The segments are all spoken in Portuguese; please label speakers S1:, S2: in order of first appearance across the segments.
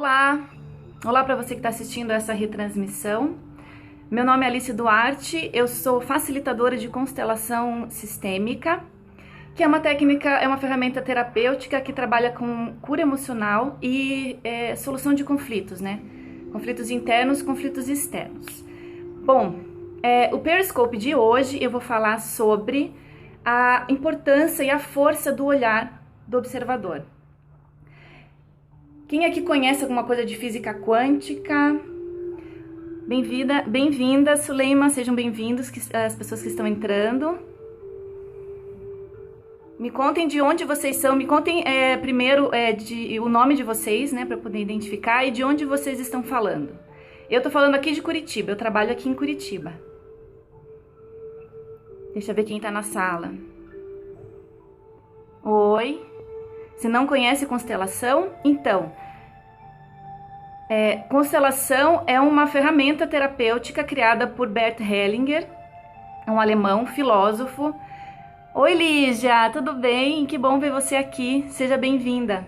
S1: Olá! Olá para você que está assistindo essa retransmissão. Meu nome é Alice Duarte, eu sou facilitadora de constelação sistêmica, que é uma técnica, é uma ferramenta terapêutica que trabalha com cura emocional e solução de conflitos, né? Conflitos internos, conflitos externos. Bom, o Periscope de hoje eu vou falar sobre a importância e a força do olhar do observador. Quem aqui conhece alguma coisa de física quântica? Bem-vinda, Suleima, sejam bem-vindos as pessoas que estão entrando. Me contem de onde vocês são, me contem primeiro o nome de vocês, né, para poder identificar, e de onde vocês estão falando. Eu tô falando aqui de Curitiba, eu trabalho aqui em Curitiba. Deixa eu ver quem tá na sala. Oi. Se não conhece constelação, então, constelação é uma ferramenta terapêutica criada por Bert Hellinger, um alemão, filósofo. Oi, Lígia, tudo bem? Que bom ver você aqui, seja bem-vinda.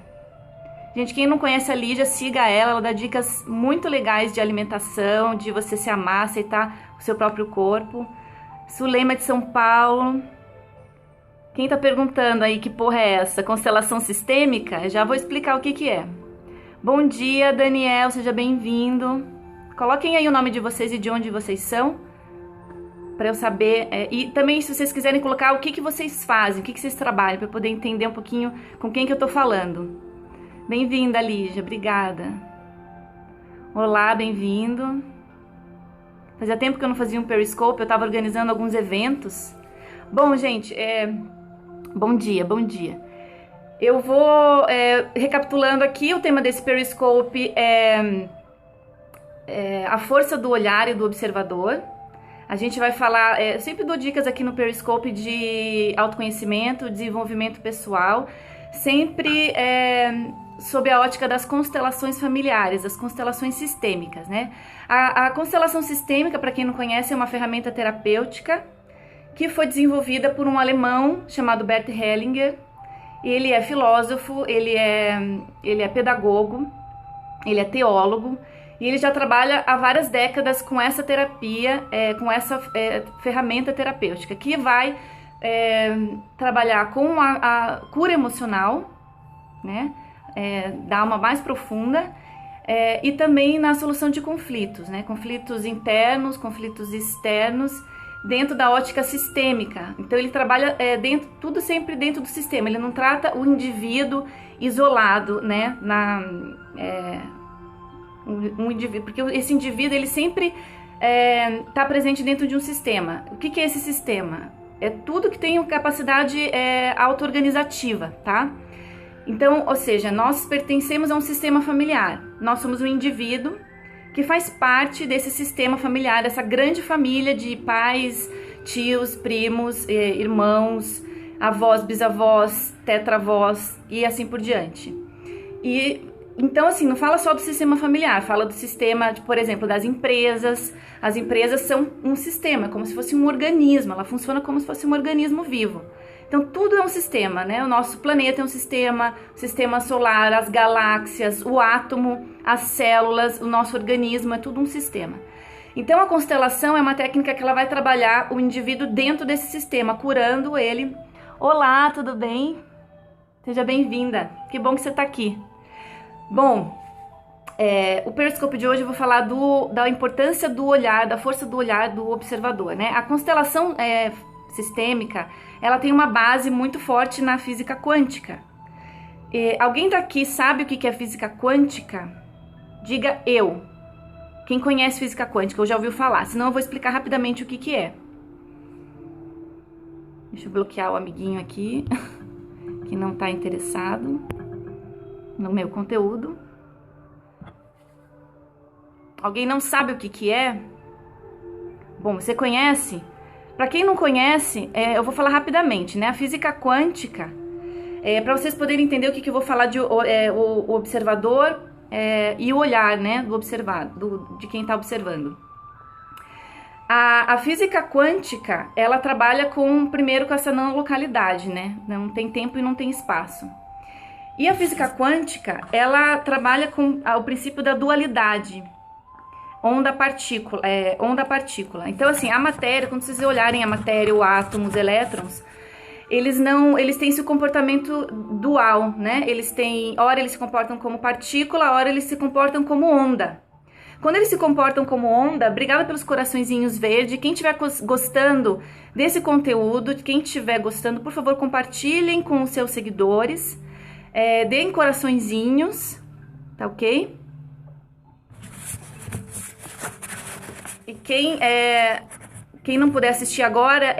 S1: Gente, quem não conhece a Lígia, siga ela dá dicas muito legais de alimentação, de você se amar, aceitar o seu próprio corpo. Suleima de São Paulo. Quem tá perguntando aí que porra é essa? Constelação sistêmica? Já vou explicar o que é. Bom dia, Daniel, seja bem-vindo. Coloquem aí o nome de vocês e de onde vocês são, para eu saber. E também, se vocês quiserem colocar o que vocês fazem, o que vocês trabalham, para eu poder entender um pouquinho com quem que eu tô falando. Bem-vinda, Lígia, obrigada. Olá, bem-vindo. Fazia tempo que eu não fazia um Periscope, eu tava organizando alguns eventos. Bom, gente, bom dia, bom dia. Eu vou recapitulando aqui, o tema desse Periscope é a força do olhar e do observador. A gente vai falar, eu sempre dou dicas aqui no Periscope de autoconhecimento, desenvolvimento pessoal, sempre sob a ótica das constelações familiares, das constelações sistêmicas, né? A constelação sistêmica, para quem não conhece, é uma ferramenta terapêutica que foi desenvolvida por um alemão chamado Bert Hellinger. Ele é filósofo, ele é pedagogo, ele é teólogo, e ele já trabalha há várias décadas com essa terapia, com essa ferramenta terapêutica, que vai trabalhar com a cura emocional, né, da alma mais profunda, e também na solução de conflitos, né, conflitos internos, conflitos externos, dentro da ótica sistêmica. Então ele trabalha tudo sempre dentro do sistema, ele não trata o indivíduo isolado, né, um indivíduo, porque esse indivíduo ele sempre está presente dentro de um sistema. O que é esse sistema? É tudo que tem capacidade auto-organizativa, tá? Então, ou seja, nós pertencemos a um sistema familiar, nós somos um indivíduo que faz parte desse sistema familiar, dessa grande família de pais, tios, primos, irmãos, avós, bisavós, tetravós e assim por diante. E então, assim, não fala só do sistema familiar, fala do sistema, por exemplo, das empresas. As empresas são um sistema, como se fosse um organismo, ela funciona como se fosse um organismo vivo. Então, tudo é um sistema, né? O nosso planeta é um sistema, o sistema solar, as galáxias, o átomo, as células, o nosso organismo, é tudo um sistema. Então, a constelação é uma técnica que ela vai trabalhar o indivíduo dentro desse sistema, curando ele. Olá, tudo bem? Seja bem-vinda. Que bom que você está aqui. Bom, o Periscope de hoje eu vou falar da importância do olhar, da força do olhar do observador, né? A constelação sistêmica, ela tem uma base muito forte na física quântica. Alguém daqui sabe o que é física quântica? Diga eu. Quem conhece física quântica, ou já ouviu falar, senão eu vou explicar rapidamente o que é. Deixa eu bloquear o amiguinho aqui, que não está interessado no meu conteúdo. Alguém não sabe o que é? Bom, você conhece? Para quem não conhece, eu vou falar rapidamente, né? A física quântica, para vocês poderem entender o que eu vou falar de o observador e o olhar, né, do observado, de quem está observando. A física quântica, ela trabalha primeiro com essa não localidade, né? Não tem tempo e não tem espaço. E a física quântica, ela trabalha com o princípio da dualidade, onda-partícula. Onda-partícula. Então, assim, a matéria, quando vocês olharem a matéria, o átomo, os elétrons, eles têm esse comportamento dual, né? Ora eles se comportam como partícula, ora eles se comportam como onda. Quando eles se comportam como onda, obrigada pelos coraçõezinhos verdes. Quem estiver gostando desse conteúdo, quem estiver gostando, por favor, compartilhem com os seus seguidores. Deem coraçõezinhos, tá ok? E quem não puder assistir agora,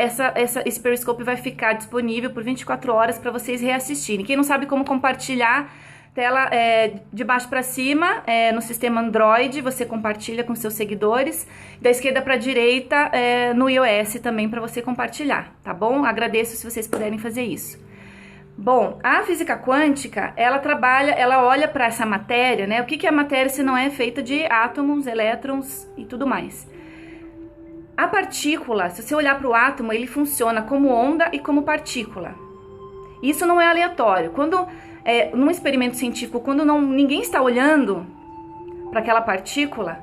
S1: esse Periscope vai ficar disponível por 24 horas para vocês reassistirem. Quem não sabe como compartilhar, tela de baixo para cima, no sistema Android, você compartilha com seus seguidores. Da esquerda para a direita, no iOS também para você compartilhar, tá bom? Agradeço se vocês puderem fazer isso. Bom, a física quântica, ela olha para essa matéria, né? O que é a matéria se não é feita de átomos, elétrons e tudo mais? A partícula, se você olhar para o átomo, ele funciona como onda e como partícula. Isso não é aleatório. Num experimento científico, quando ninguém está olhando para aquela partícula,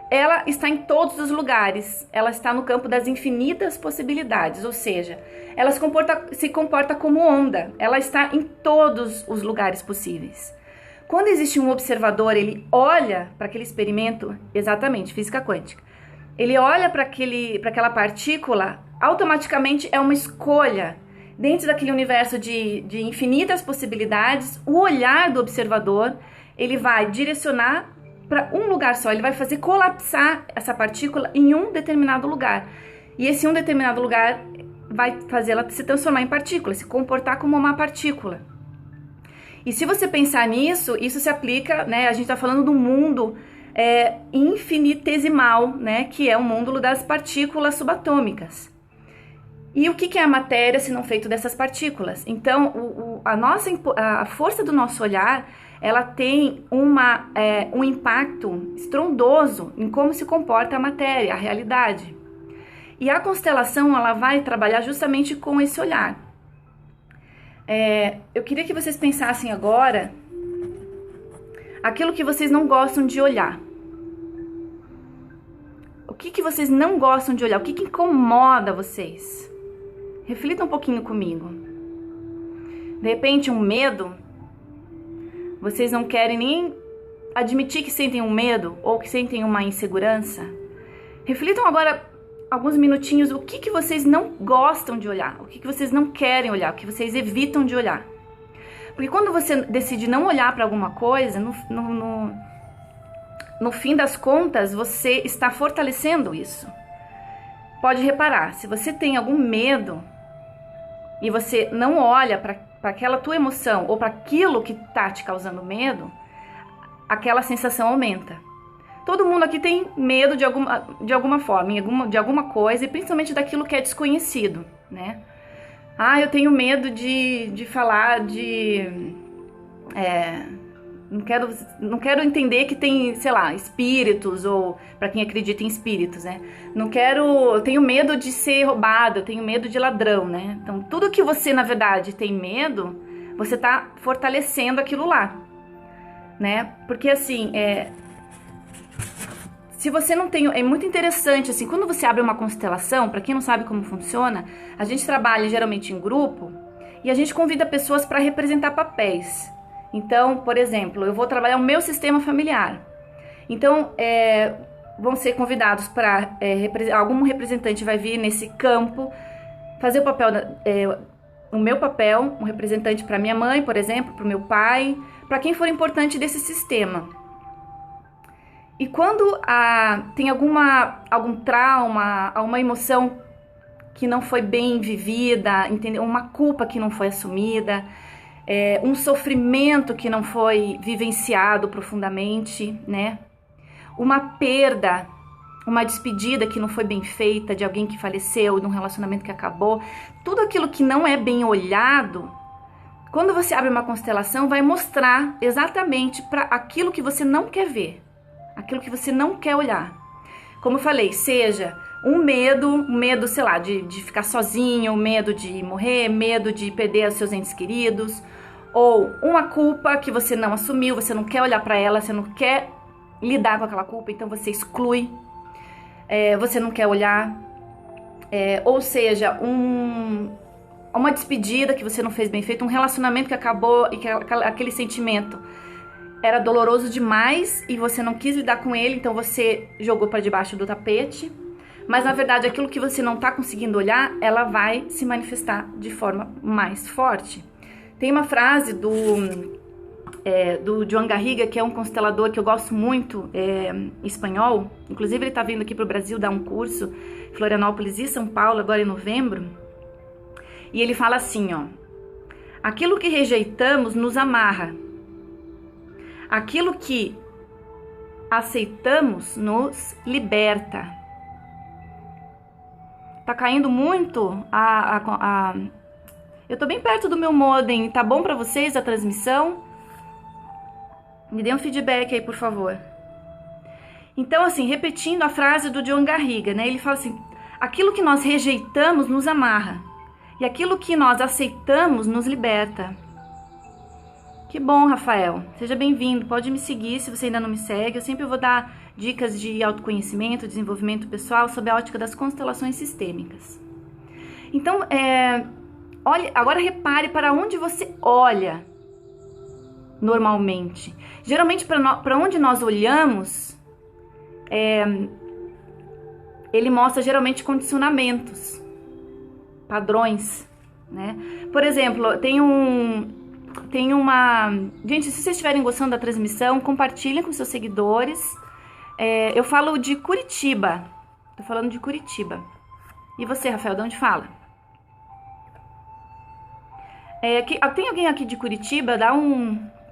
S1: ela está em todos os lugares, ela está no campo das infinitas possibilidades, ou seja, ela se comporta como onda, ela está em todos os lugares possíveis. Quando existe um observador, ele olha para aquele experimento, exatamente, física quântica, ele olha para aquela partícula, automaticamente é uma escolha. Dentro daquele universo de infinitas possibilidades, o olhar do observador, ele vai direcionar para um lugar só, ele vai fazer colapsar essa partícula em um determinado lugar. E esse um determinado lugar vai fazer ela se transformar em partícula, se comportar como uma partícula. E se você pensar nisso, isso se aplica, né? A gente está falando do mundo infinitesimal, né? Que é o mundo das partículas subatômicas. E o que é a matéria se não feito dessas partículas? Então, a força do nosso olhar, ela tem um impacto estrondoso em como se comporta a matéria, a realidade. E a constelação, ela vai trabalhar justamente com esse olhar. Eu queria que vocês pensassem agora aquilo que vocês não gostam de olhar. O que vocês não gostam de olhar? O que incomoda vocês? Reflita um pouquinho comigo. De repente, um medo. Vocês não querem nem admitir que sentem um medo ou que sentem uma insegurança. Reflitam agora alguns minutinhos o que vocês não gostam de olhar, o que vocês não querem olhar, o que vocês evitam de olhar. Porque quando você decide não olhar para alguma coisa, no fim das contas, você está fortalecendo isso. Pode reparar, se você tem algum medo e você não olha para aquela tua emoção ou para aquilo que está te causando medo, aquela sensação aumenta. Todo mundo aqui tem medo de alguma forma, de alguma coisa, e principalmente daquilo que é desconhecido, né? Eu tenho medo de falar não quero entender que tem, sei lá, espíritos, ou para quem acredita em espíritos, né? Eu tenho medo de ser roubado, eu tenho medo de ladrão, né? Então, tudo que você, na verdade, tem medo, você tá fortalecendo aquilo lá, né? Porque, assim, se você não tem... É muito interessante, assim, quando você abre uma constelação, para quem não sabe como funciona, a gente trabalha geralmente em grupo e a gente convida pessoas para representar papéis. Então, por exemplo, eu vou trabalhar o meu sistema familiar. Então, vão ser convidados para... algum representante vai vir nesse campo, fazer o papel... o meu papel, um representante para minha mãe, por exemplo, para o meu pai, para quem for importante desse sistema. E quando tem algum trauma, alguma emoção que não foi bem vivida, entendeu? Uma culpa que não foi assumida, um sofrimento que não foi vivenciado profundamente, né? Uma perda, uma despedida que não foi bem feita de alguém que faleceu, de um relacionamento que acabou, tudo aquilo que não é bem olhado, quando você abre uma constelação, vai mostrar exatamente para aquilo que você não quer ver, aquilo que você não quer olhar. Como eu falei, seja um medo, sei lá, de ficar sozinho, medo de morrer, medo de perder os seus entes queridos, Ou uma culpa que você não assumiu, você não quer olhar para ela, você não quer lidar com aquela culpa, então você exclui, você não quer olhar. Ou seja, uma despedida que você não fez bem feito, um relacionamento que acabou e que aquele sentimento era doloroso demais e você não quis lidar com ele, então você jogou para debaixo do tapete. Mas na verdade aquilo que você não está conseguindo olhar, ela vai se manifestar de forma mais forte. Tem uma frase do Joan Garriga, que é um constelador que eu gosto muito, espanhol. Inclusive ele está vindo aqui para o Brasil dar um curso em Florianópolis e São Paulo agora em novembro. E ele fala assim, ó: aquilo que rejeitamos nos amarra. Aquilo que aceitamos nos liberta. Tá caindo muito eu tô bem perto do meu modem. Tá bom pra vocês a transmissão? Me dê um feedback aí, por favor. Então, assim, repetindo a frase do Joan Garriga, né? Ele fala assim: aquilo que nós rejeitamos nos amarra. E aquilo que nós aceitamos nos liberta. Que bom, Rafael. Seja bem-vindo. Pode me seguir se você ainda não me segue. Eu sempre vou dar dicas de autoconhecimento, desenvolvimento pessoal, sob a ótica das constelações sistêmicas. Então, olha, agora repare para onde você olha normalmente. Geralmente, para onde nós olhamos, ele mostra geralmente condicionamentos, padrões, né? Por exemplo, tem uma... Gente, se vocês estiverem gostando da transmissão, compartilhem com seus seguidores. Eu falo de Curitiba. Tô falando de Curitiba. E você, Rafael, de onde fala? Tem alguém aqui de Curitiba?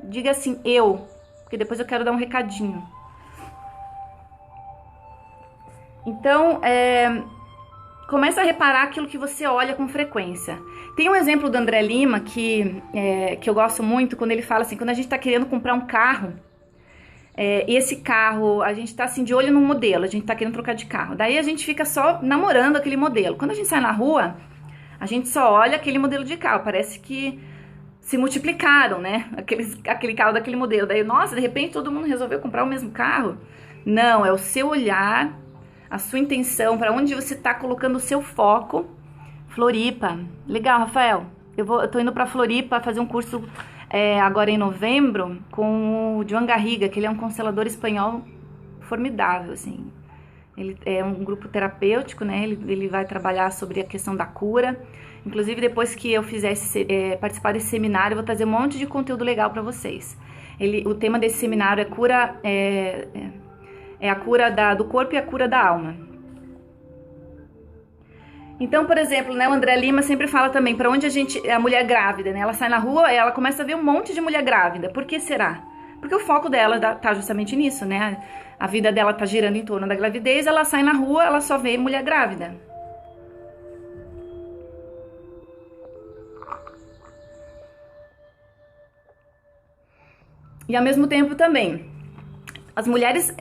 S1: Diga assim, eu. Porque depois eu quero dar um recadinho. Então, começa a reparar aquilo que você olha com frequência. Tem um exemplo do André Lima que eu gosto muito, quando ele fala assim, quando a gente está querendo comprar um carro, e esse carro, a gente está assim de olho no modelo, a gente está querendo trocar de carro. Daí a gente fica só namorando aquele modelo. Quando a gente sai na rua, a gente só olha aquele modelo de carro, parece que se multiplicaram, né? Aquele carro daquele modelo. Daí, nossa, de repente todo mundo resolveu comprar o mesmo carro. Não, é o seu olhar, a sua intenção, para onde você está colocando o seu foco. Floripa. Legal, Rafael. Eu tô indo para Floripa fazer um curso agora em novembro com o Joan Garriga, que ele é um constelador espanhol formidável, assim. Ele é um grupo terapêutico, né? Ele vai trabalhar sobre a questão da cura. Inclusive, depois que eu fizer participar desse seminário, eu vou trazer um monte de conteúdo legal para vocês. O tema desse seminário é a cura do corpo e a cura da alma. Então, por exemplo, né, o André Lima sempre fala também para onde a mulher grávida, né? Ela sai na rua e ela começa a ver um monte de mulher grávida. Por que será? Porque o foco dela tá justamente nisso, né? A vida dela tá girando em torno da gravidez, ela sai na rua, ela só vê mulher grávida. E ao mesmo tempo também, as mulheres,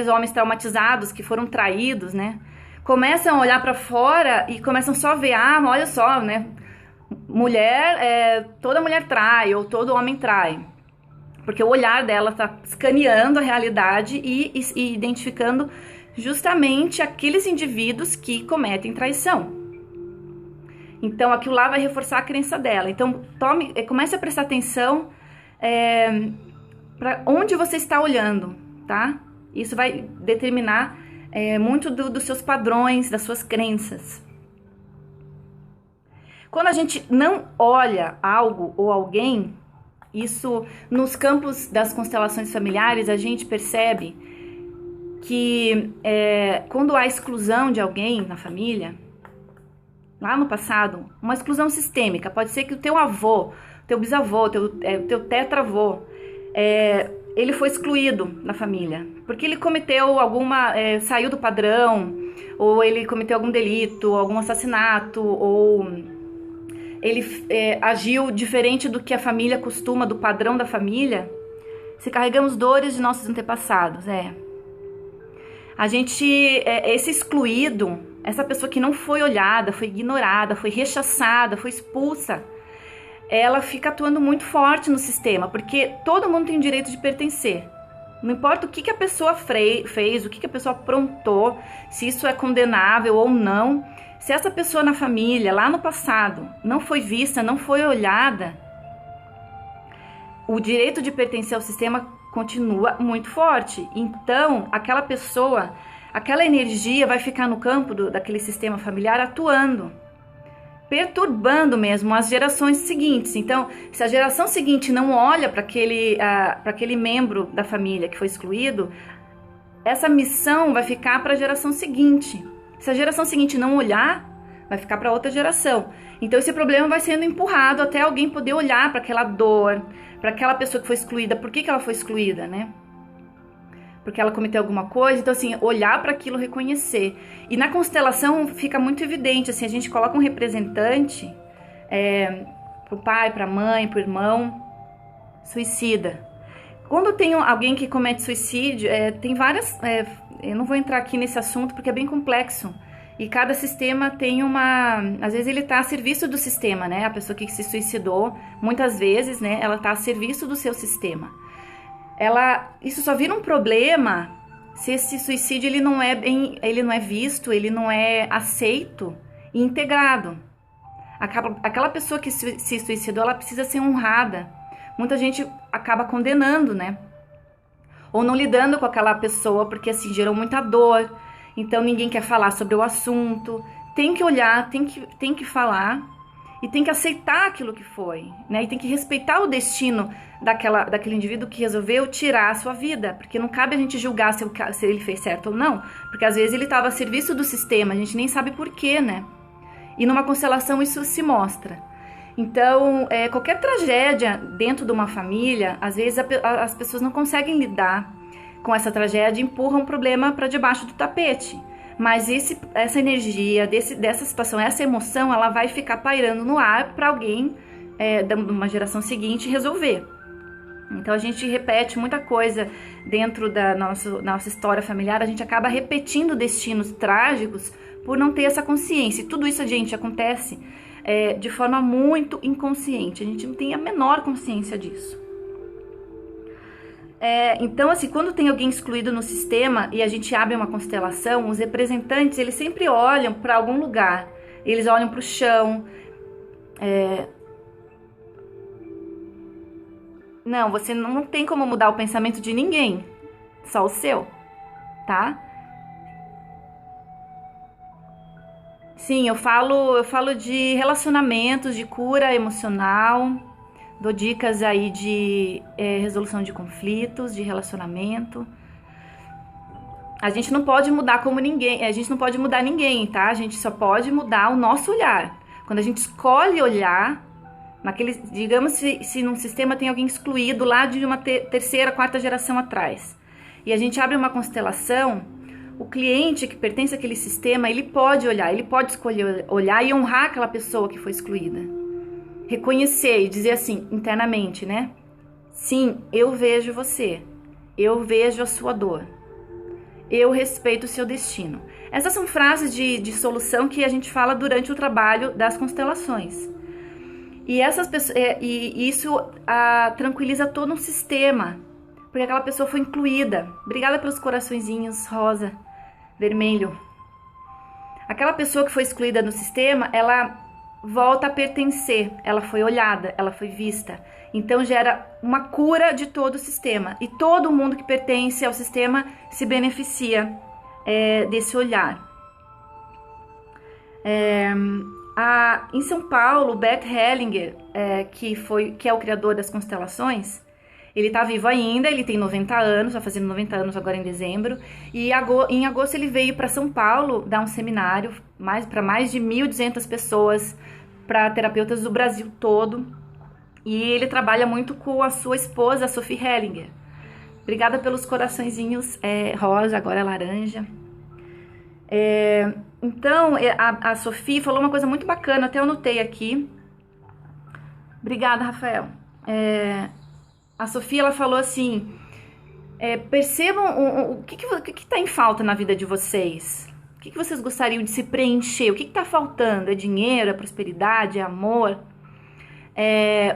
S1: homens traumatizados que foram traídos, né? Começam a olhar para fora e começam só a ver, olha só, né? Toda mulher trai ou todo homem trai. Porque o olhar dela está escaneando a realidade e identificando justamente aqueles indivíduos que cometem traição. Então, aquilo lá vai reforçar a crença dela. Então, comece a prestar atenção para onde você está olhando, tá? Isso vai determinar muito dos seus padrões, das suas crenças. Quando a gente não olha algo ou alguém, isso nos campos das constelações familiares, a gente percebe que quando há exclusão de alguém na família, lá no passado, uma exclusão sistêmica, pode ser que o teu avô, teu bisavô, teu tetravô, ele foi excluído da família, porque ele cometeu saiu do padrão, ou ele cometeu algum delito, algum assassinato, ou ele agiu diferente do que a família costuma, do padrão da família. Se carregamos dores de nossos antepassados, a gente, esse excluído, essa pessoa que não foi olhada, foi ignorada, foi rechaçada, foi expulsa, ela fica atuando muito forte no sistema, porque todo mundo tem o direito de pertencer. Não importa o que a pessoa fez, o que a pessoa aprontou, se isso é condenável ou não. Se essa pessoa na família, lá no passado, não foi vista, não foi olhada, o direito de pertencer ao sistema continua muito forte. Então, aquela pessoa, aquela energia vai ficar no campo daquele sistema familiar atuando, perturbando mesmo as gerações seguintes. Então, se a geração seguinte não olha para aquele membro da família que foi excluído, essa missão vai ficar para a geração seguinte. Se a geração seguinte não olhar, vai ficar para outra geração. Então, esse problema vai sendo empurrado até alguém poder olhar para aquela dor, para aquela pessoa que foi excluída. Por que ela foi excluída, né? Porque ela cometeu alguma coisa. Então, assim, olhar para aquilo, reconhecer. E na constelação fica muito evidente, assim, a gente coloca um representante pro pai, pra mãe, pro irmão, suicida. Quando tem alguém que comete suicídio, tem várias... eu não vou entrar aqui nesse assunto porque é bem complexo. E cada sistema tem uma... Às vezes ele está a serviço do sistema, né? A pessoa que se suicidou, muitas vezes, né? Ela está a serviço do seu sistema. Isso só vira um problema se esse suicídio ele não é visto, ele não é aceito e integrado. Aquela pessoa que se suicidou, ela precisa ser honrada. Muita gente acaba condenando, né? Ou não lidando com aquela pessoa porque assim gerou muita dor. Então ninguém quer falar sobre o assunto. Tem que olhar, tem que falar e tem que aceitar aquilo que foi, né? E tem que respeitar o destino daquele indivíduo que resolveu tirar a sua vida, porque não cabe a gente julgar se ele fez certo ou não, porque às vezes ele estava a serviço do sistema, a gente nem sabe porquê, né? E numa constelação isso se mostra. Então, qualquer tragédia dentro de uma família, às vezes as pessoas não conseguem lidar com essa tragédia e empurram o problema para debaixo do tapete. Mas essa energia dessa situação, essa emoção, ela vai ficar pairando no ar para alguém de uma geração seguinte resolver. Então a gente repete muita coisa dentro da nossa história familiar, a gente acaba repetindo destinos trágicos por não ter essa consciência. E tudo isso, gente, acontece de forma muito inconsciente, a gente não tem a menor consciência disso. Então, assim, quando tem alguém excluído no sistema e a gente abre uma constelação, os representantes, eles sempre olham para algum lugar. Eles olham para o chão. Não, você não tem como mudar o pensamento de ninguém. Só o seu, tá? Sim, eu falo de relacionamentos, de cura emocional. Dou dicas aí de resolução de conflitos, de relacionamento. A gente não pode mudar como ninguém, a gente não pode mudar ninguém, tá? A gente só pode mudar o nosso olhar. Quando a gente escolhe olhar, digamos se num sistema tem alguém excluído lá de uma terceira, quarta geração atrás, e a gente abre uma constelação, o cliente que pertence àquele sistema, ele pode olhar, ele pode escolher olhar e honrar aquela pessoa que foi excluída. Reconhecer e dizer assim, internamente, né? Sim, eu vejo você. Eu vejo a sua dor. Eu respeito o seu destino. Essas são frases de solução que a gente fala durante o trabalho das constelações. E isso tranquiliza todo um sistema, porque aquela pessoa foi incluída. Obrigada pelos coraçõezinhos rosa, vermelho. Aquela pessoa que foi excluída no sistema, ela volta a pertencer, ela foi olhada, ela foi vista. Então gera uma cura de todo o sistema. E todo mundo que pertence ao sistema se beneficia desse olhar. Em São Paulo, Bert Hellinger, que é o criador das constelações, ele está vivo ainda, ele tem 90 anos, vai fazer 90 anos agora em dezembro, e em agosto ele veio para São Paulo dar um seminário para mais de 1.200 pessoas, para terapeutas do Brasil todo, e ele trabalha muito com a sua esposa, a Sophie Hellinger. Obrigada pelos coraçõezinhos rosa, agora é laranja. Então, a Sophie falou uma coisa muito bacana, até eu anotei aqui. Obrigada, Rafael. A Sophie, ela falou assim, percebam o que está em falta na vida de vocês. O que vocês gostariam de se preencher? O que está faltando? É dinheiro? É prosperidade? É amor?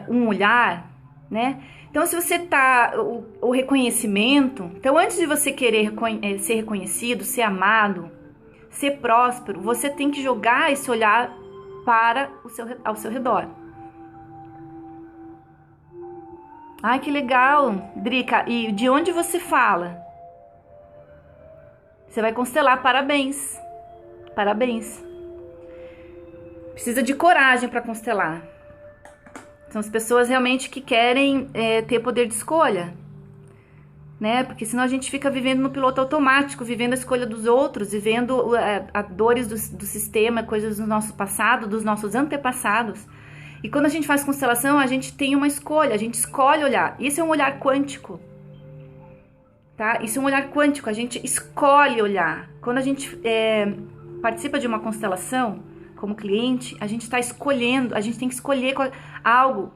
S1: um olhar, né? Então, se você tá o reconhecimento, então antes de você querer ser reconhecido, ser amado, ser próspero, você tem que jogar esse olhar para ao seu redor. Ai, que legal, Drica. E de onde você fala? Você vai constelar, parabéns. Parabéns. Precisa de coragem para constelar. São as pessoas realmente que querem ter poder de escolha, né? Porque senão a gente fica vivendo no piloto automático, vivendo a escolha dos outros, vivendo as dores do sistema, coisas do nosso passado, dos nossos antepassados. E quando a gente faz constelação, a gente tem uma escolha, a gente escolhe olhar. Isso é um olhar quântico, tá? Isso é um olhar quântico, a gente escolhe olhar. Quando a gente participa de uma constelação, como cliente, a gente está escolhendo, a gente tem que escolher algo,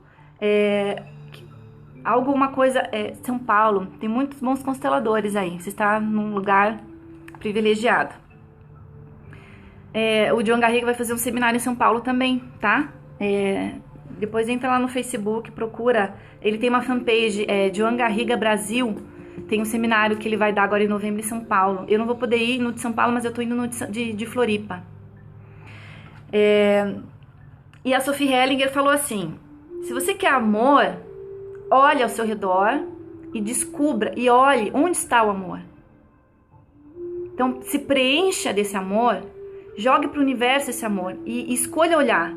S1: uma coisa. São Paulo, tem muitos bons consteladores aí, você está num lugar privilegiado. O John Garriga vai fazer um seminário em São Paulo também, tá? Depois entra lá no Facebook, procura, ele tem uma fanpage, John Garriga Brasil, tem um seminário que ele vai dar agora em novembro em São Paulo. Eu não vou poder ir no de São Paulo, mas eu tô indo no de Floripa. E a Sophie Hellinger falou assim: se você quer amor, olhe ao seu redor e descubra, e olhe onde está o amor. Então, se preencha desse amor, jogue para o universo esse amor e escolha olhar.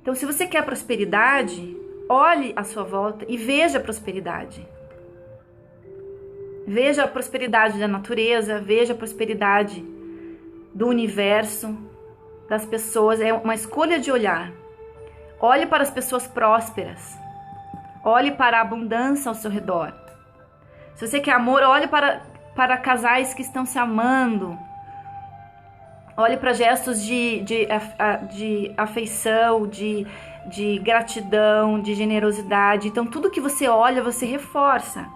S1: Então, se você quer prosperidade, olhe à sua volta e veja a prosperidade. Veja a prosperidade da natureza, veja a prosperidade do universo, das pessoas. É uma escolha de olhar. Olhe para as pessoas prósperas. Olhe para a abundância ao seu redor. Se você quer amor, olhe para casais que estão se amando. Olhe para gestos de afeição, de gratidão, de generosidade. Então, tudo que você olha, você reforça.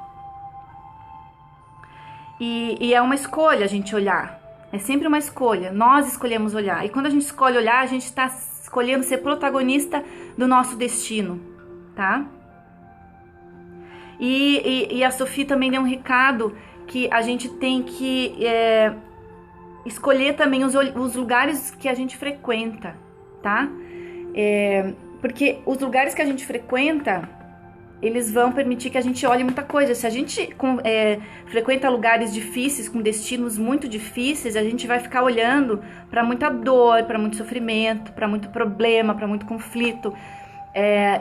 S1: E é uma escolha a gente olhar. É sempre uma escolha. Nós escolhemos olhar. E quando a gente escolhe olhar, a gente está escolhendo ser protagonista do nosso destino, tá? E a Sophie também deu um recado que a gente tem que escolher também os lugares que a gente frequenta, tá? Porque os lugares que a gente frequenta, eles vão permitir que a gente olhe muita coisa. Se a gente frequenta lugares difíceis, com destinos muito difíceis, a gente vai ficar olhando para muita dor, para muito sofrimento, para muito problema, para muito conflito.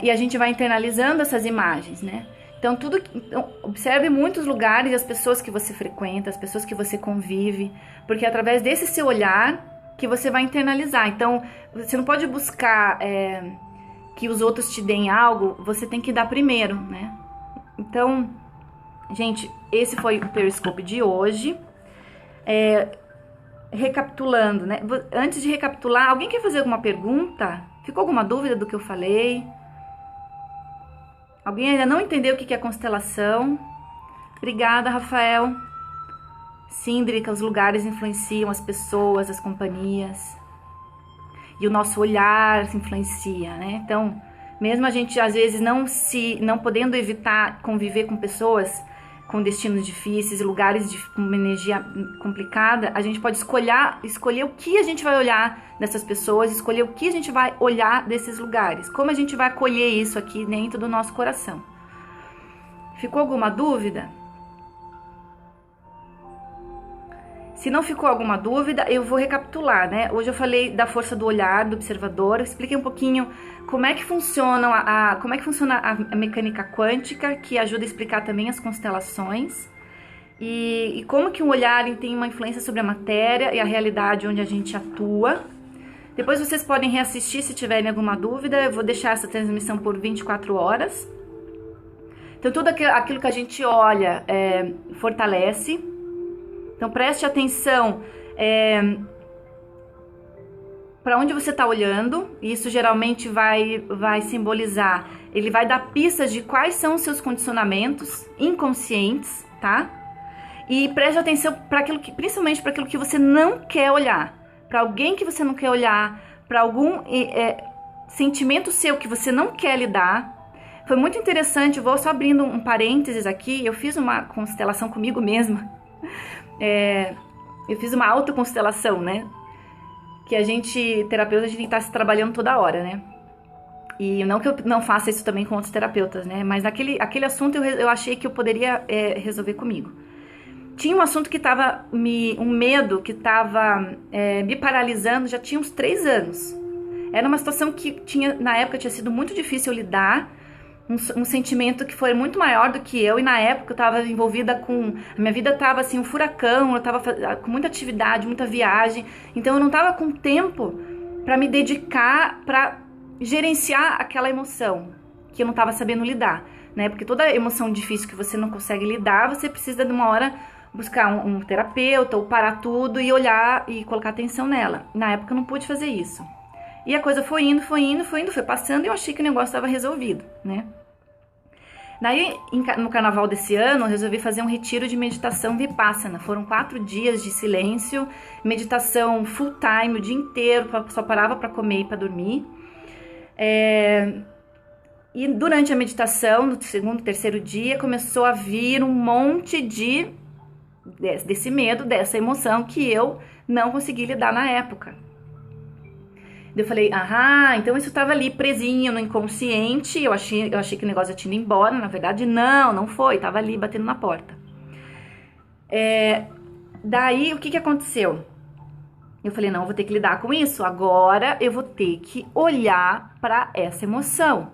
S1: E a gente vai internalizando essas imagens, né? Então, observe muitos lugares e as pessoas que você frequenta, as pessoas que você convive, porque é através desse seu olhar que você vai internalizar. Então, você não pode buscar que os outros te deem algo, você tem que dar primeiro, né? Então, gente, esse foi o Periscope de hoje. Recapitulando, né? Antes de recapitular, alguém quer fazer alguma pergunta? Ficou alguma dúvida do que eu falei? Alguém ainda não entendeu o que é constelação? Obrigada, Rafael. Sim, Drica, os lugares influenciam as pessoas, as companhias. E o nosso olhar se influencia, né? Então, mesmo a gente, às vezes, não podendo evitar conviver com pessoas com destinos difíceis, lugares com uma energia complicada, a gente pode escolher o que a gente vai olhar dessas pessoas, escolher o que a gente vai olhar desses lugares, como a gente vai acolher isso aqui dentro do nosso coração. Ficou alguma dúvida? Se não ficou alguma dúvida, eu vou recapitular, né? Hoje eu falei da força do olhar, do observador, eu expliquei um pouquinho como é que funciona a mecânica quântica, que ajuda a explicar também as constelações, e como que um olhar tem uma influência sobre a matéria e a realidade onde a gente atua. Depois vocês podem reassistir se tiverem alguma dúvida, eu vou deixar essa transmissão por 24 horas. Então tudo aquilo que a gente olha fortalece. Então preste atenção para onde você está olhando. Isso geralmente vai simbolizar, ele vai dar pistas de quais são os seus condicionamentos inconscientes, tá? E preste atenção principalmente para aquilo que você não quer olhar, para alguém que você não quer olhar, para sentimento seu que você não quer lidar. Foi muito interessante, vou só abrindo um parênteses aqui, eu fiz uma constelação comigo mesma. Eu fiz uma autoconstelação, né? Que a gente, terapeuta, a gente tem que estar se trabalhando toda hora, né? E não que eu não faça isso também com outros terapeutas, né? Mas aquele assunto eu achei que eu poderia resolver comigo. Tinha um assunto que estava, um medo que estava me paralisando já tinha uns 3 anos. Era uma situação que na época tinha sido muito difícil lidar, um sentimento que foi muito maior do que eu, e na época eu estava envolvida a minha vida estava assim, um furacão, eu estava com muita atividade, muita viagem, então eu não estava com tempo para me dedicar, para gerenciar aquela emoção que eu não estava sabendo lidar, né? Porque toda emoção difícil que você não consegue lidar, você precisa de uma hora buscar um terapeuta ou parar tudo e olhar e colocar atenção nela. Na época eu não pude fazer isso. E a coisa foi indo, foi passando e eu achei que o negócio estava resolvido, né? Daí, no carnaval desse ano, eu resolvi fazer um retiro de meditação Vipassana. Foram 4 dias de silêncio, meditação full time, o dia inteiro, só parava para comer e para dormir. E durante a meditação, no segundo, terceiro dia, começou a vir um monte desse medo, dessa emoção que eu não consegui lidar na época. Eu falei, então isso estava ali presinho no inconsciente, eu achei que o negócio já tinha ido embora, na verdade não foi, estava ali batendo na porta. Daí, o que aconteceu? Eu falei, não, eu vou ter que lidar com isso, agora eu vou ter que olhar para essa emoção.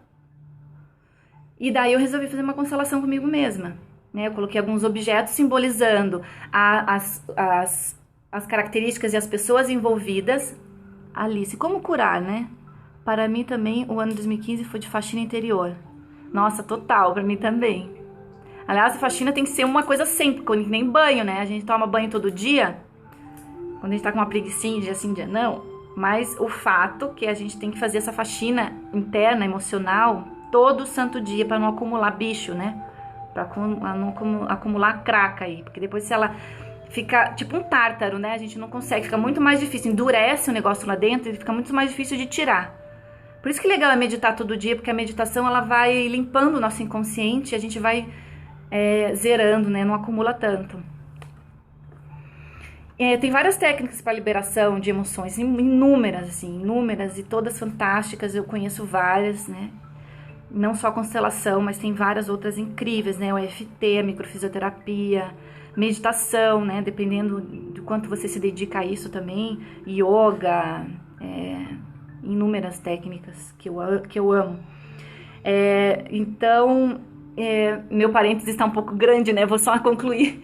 S1: E daí eu resolvi fazer uma constelação comigo mesma, né? Eu coloquei alguns objetos simbolizando as características e as pessoas envolvidas. Alice, como curar, né? Para mim também, o ano 2015 foi de faxina interior. Nossa, total, para mim também. Aliás, a faxina tem que ser uma coisa sempre, que nem banho, né? A gente toma banho todo dia, quando a gente tá com uma preguicinha, dia sim, dia não. Mas o fato que a gente tem que fazer essa faxina interna, emocional, todo santo dia, para não acumular bicho, né? Para não acumular craca aí, porque depois se ela fica tipo um tártaro, né? A gente não consegue, fica muito mais difícil, endurece o negócio lá dentro e fica muito mais difícil de tirar. Por isso que é legal meditar todo dia, porque a meditação ela vai limpando o nosso inconsciente, a gente vai zerando, né? Não acumula tanto. Tem várias técnicas para liberação de emoções, inúmeras, e todas fantásticas, eu conheço várias, né? Não só a constelação, mas tem várias outras incríveis, né? O EFT, a microfisioterapia, meditação, né? Dependendo de quanto você se dedica a isso também, yoga, inúmeras técnicas que eu amo. Então, meu parênteses está um pouco grande, né? Vou só concluir.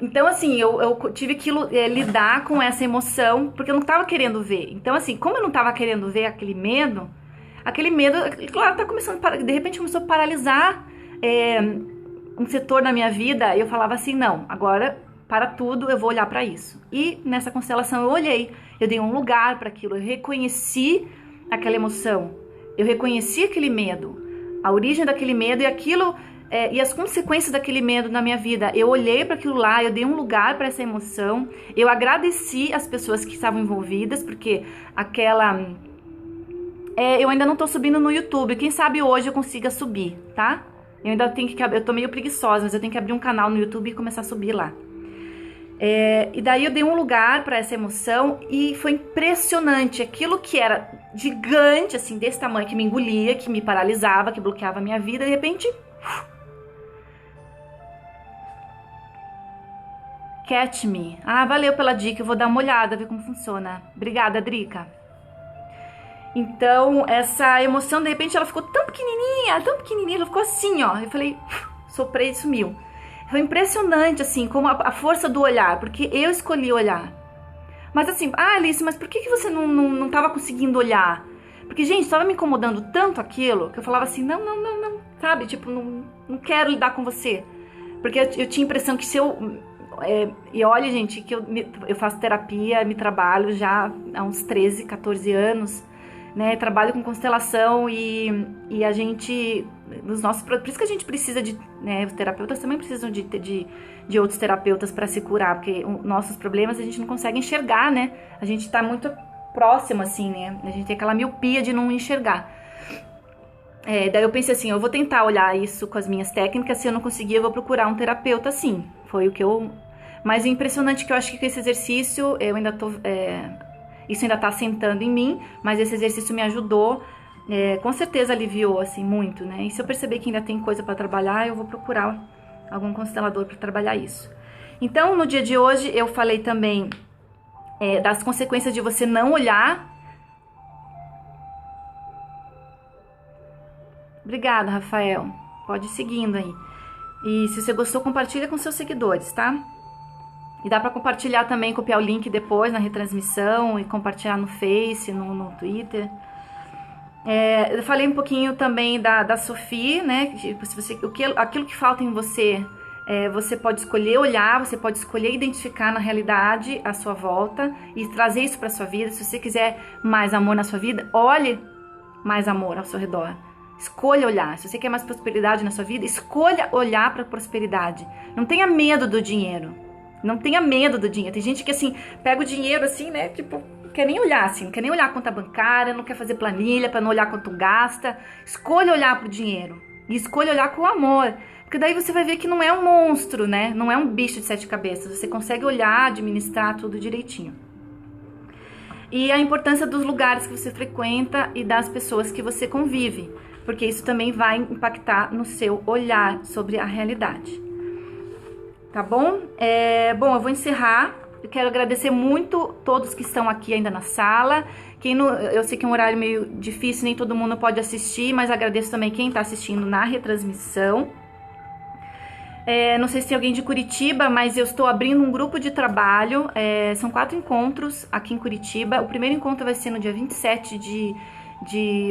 S1: Então, assim, eu tive que lidar com essa emoção, porque eu não estava querendo ver. Então, assim, como eu não estava querendo ver aquele medo, claro, tá começando, de repente começou a paralisar um setor da minha vida, e eu falava assim, não, agora para tudo, eu vou olhar para isso. E nessa constelação eu olhei, eu dei um lugar para aquilo, eu reconheci aquela emoção, eu reconheci aquele medo, a origem daquele medo e aquilo, e as consequências daquele medo na minha vida. Eu olhei para aquilo lá, eu dei um lugar para essa emoção, eu agradeci as pessoas que estavam envolvidas, porque eu ainda não tô subindo no YouTube, quem sabe hoje eu consiga subir, tá? Eu ainda eu tô meio preguiçosa, mas eu tenho que abrir um canal no YouTube e começar a subir lá. E daí eu dei um lugar para essa emoção e foi impressionante. Aquilo que era gigante, assim, desse tamanho, que me engolia, que me paralisava, que bloqueava a minha vida, de repente... Catch Me. Valeu pela dica, eu vou dar uma olhada, ver como funciona. Obrigada, Drica. Então, essa emoção, de repente, ela ficou tão pequenininha, ela ficou assim, ó. Eu falei, soprei e sumiu. Foi impressionante, assim, como a força do olhar, porque eu escolhi olhar. Mas assim, Alice, mas por que você não tava conseguindo olhar? Porque, gente, estava me incomodando tanto aquilo, que eu falava assim, não, sabe? Tipo, não quero lidar com você. Porque eu tinha a impressão que se eu... e olha, gente, que eu faço terapia, me trabalho já há uns 13, 14 anos, né? Trabalho com constelação e a gente, por isso que a gente precisa né? Os terapeutas também precisam de outros terapeutas para se curar, porque nossos problemas a gente não consegue enxergar, né? A gente tá muito próximo, assim, né? A gente tem aquela miopia de não enxergar. Daí eu pensei assim, eu vou tentar olhar isso com as minhas técnicas, se eu não conseguir, eu vou procurar um terapeuta, sim. Foi o que eu... Mas o impressionante é que eu acho que com esse exercício, eu ainda tô... isso ainda tá assentando em mim, mas esse exercício me ajudou, com certeza aliviou, assim, muito, né? E se eu perceber que ainda tem coisa para trabalhar, eu vou procurar algum constelador para trabalhar isso. Então, no dia de hoje, eu falei também das consequências de você não olhar. Obrigada, Rafael. Pode ir seguindo aí. E se você gostou, compartilha com seus seguidores, tá? E dá para compartilhar também, copiar o link depois na retransmissão e compartilhar no Face, no Twitter. Eu falei um pouquinho também da Sophie, né? Aquilo que falta em você, você pode escolher olhar, você pode escolher identificar na realidade à sua volta e trazer isso para sua vida. Se você quiser mais amor na sua vida, olhe mais amor ao seu redor. Escolha olhar. Se você quer mais prosperidade na sua vida, escolha olhar para a prosperidade. Não tenha medo do dinheiro. Não tenha medo do dinheiro. Tem gente que, assim, pega o dinheiro, assim, né? Tipo, não quer nem olhar, assim. Não quer nem olhar a conta bancária, não quer fazer planilha para não olhar quanto gasta. Escolha olhar pro dinheiro. E escolha olhar com amor. Porque daí você vai ver que não é um monstro, né? Não é um bicho de 7 cabeças. Você consegue olhar, administrar tudo direitinho. E a importância dos lugares que você frequenta e das pessoas que você convive. Porque isso também vai impactar no seu olhar sobre a realidade. Tá bom? Bom, eu vou encerrar. Eu quero agradecer muito todos que estão aqui ainda na sala. Eu sei que é um horário meio difícil, nem todo mundo pode assistir, mas agradeço também quem está assistindo na retransmissão. Não sei se tem alguém de Curitiba, mas eu estou abrindo um grupo de trabalho. São 4 encontros aqui em Curitiba. O primeiro encontro vai ser no dia 27 de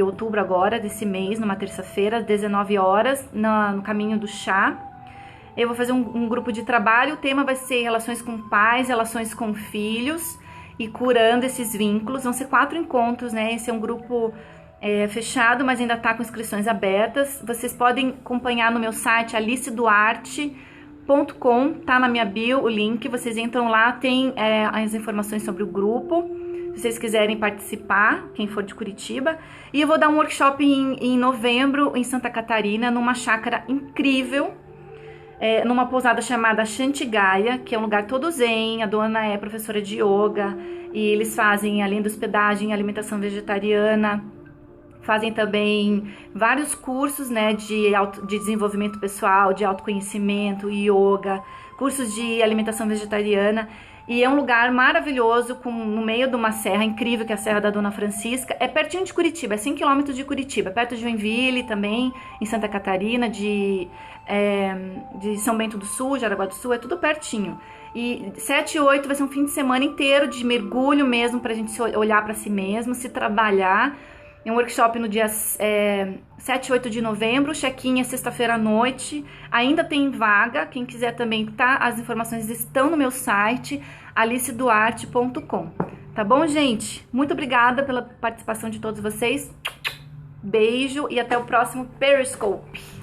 S1: outubro agora, desse mês, numa terça-feira, às 19 horas, no Caminho do Chá. Eu vou fazer um grupo de trabalho, o tema vai ser relações com pais, relações com filhos e curando esses vínculos. Vão ser 4 encontros, né? Esse é um grupo fechado, mas ainda tá com inscrições abertas. Vocês podem acompanhar no meu site aliceduarte.com, tá na minha bio o link, vocês entram lá, tem as informações sobre o grupo. Se vocês quiserem participar, quem for de Curitiba. E eu vou dar um workshop em novembro em Santa Catarina, numa chácara incrível, numa pousada chamada Shantigaya, que é um lugar todo zen. A dona é professora de yoga e eles fazem, além da hospedagem, alimentação vegetariana, fazem também vários cursos, né, de desenvolvimento pessoal, de autoconhecimento, yoga, cursos de alimentação vegetariana. E é um lugar maravilhoso, no meio de uma serra incrível, que é a Serra da Dona Francisca. É pertinho de Curitiba, é 100 km de Curitiba, perto de Joinville também, em Santa Catarina, de São Bento do Sul, de Jaraguá do Sul, é tudo pertinho. E 7 e 8 vai ser um fim de semana inteiro de mergulho mesmo, pra gente se olhar pra si mesmo, se trabalhar. É um workshop no dia 7 e 8 de novembro, check-in é sexta-feira à noite. Ainda tem vaga, quem quiser também, tá? As informações estão no meu site, aliceduarte.com. Tá bom, gente? Muito obrigada pela participação de todos vocês. Beijo e até o próximo Periscope.